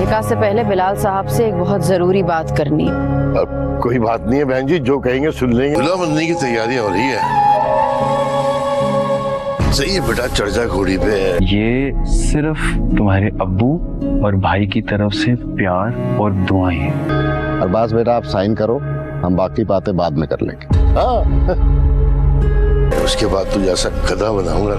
निकाह से पहले बिलाल साहब से एक बहुत जरूरी बात करनी। अब कोई बात नहीं है बहन जी, जो कहेंगे सुन लेंगे। दूल्हा बनने की तैयारियां हो रही है। सही है बेटा, चढ़ जा घोड़ी पे। ये सिर्फ तुम्हारे अब्बू और भाई की तरफ से प्यार और दुआएं हैं। अरबाज बेटा आप साइन करो, हम बाकी बातें बाद में कर लेंगे। हाँ उसके बाद तुझे ऐसा गधा बनाऊंगा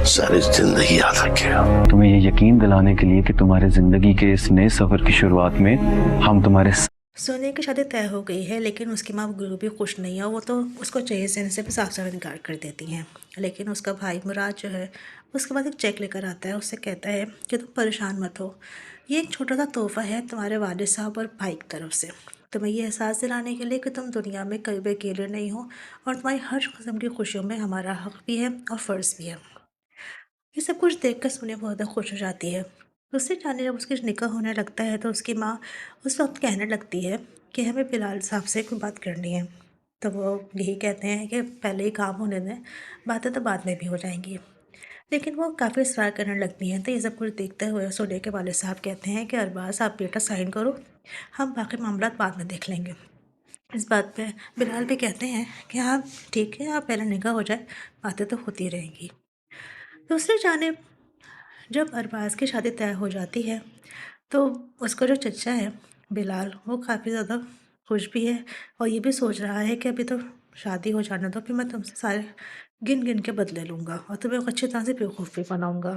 सारी जिंदगी याद रखेगा। तुम्हें ये यकीन दिलाने के लिए कि तुम्हारे जिंदगी के इस नए सफर की शुरुआत में हम तुम्हारे सोनिया की शादी तय हो गई है, लेकिन उसकी माँ गुरु भी खुश नहीं है। वो तो उसको चाहिए से भी साफ साफ इनकार कर देती हैं। लेकिन उसका भाई मुराद जो है उसके बाद एक चेक लेकर आता है। उससे कहता है कि तुम परेशान मत हो, ये एक छोटा सा तोहफा है तुम्हारे वालिद साहब और भाई की तरफ से, तुम्हें ये एहसास दिलाने के लिए कि तुम दुनिया में कभी भी अकेले नहीं हो और तुम्हारी हर किस्म की खुशियों में हमारा हक भी है और फ़र्ज़ भी है। ये सब कुछ देख कर सोनिया बहुत ज़्यादा खुश हो जाती है। उससे जाने जब उसकी निकाह होने लगता है तो उसकी माँ उस वक्त कहने लगती है कि हमें बिलाल साहब से कोई बात करनी है। तो वो यही कहते हैं कि पहले ही काम होने दें, बातें तो बाद में भी हो जाएंगी। लेकिन वो काफ़ी इसरार करने लगती हैं। तो ये सब कुछ देखते हुए सोनिया के वालिद साहब कहते हैं कि अरबाज आप बेटा साइन करो, हम बाकी मामला बाद में देख लेंगे। इस बात पे बिलाल भी कहते हैं कि हाँ ठीक है, आप पहले निकाह हो जाए, बातें तो होती रहेंगी। दूसरी जानिब जब अरबाज़ की शादी तय हो जाती है तो उसका जो चचा है बिलाल, वो काफ़ी ज़्यादा खुश भी है और ये भी सोच रहा है कि अभी तो शादी हो जाने दो, फिर मैं तुमसे सारे गिन गिन के बदले लूँगा और तुम्हें अच्छी तरह से बेवकूफ़ भी बनाऊँगा।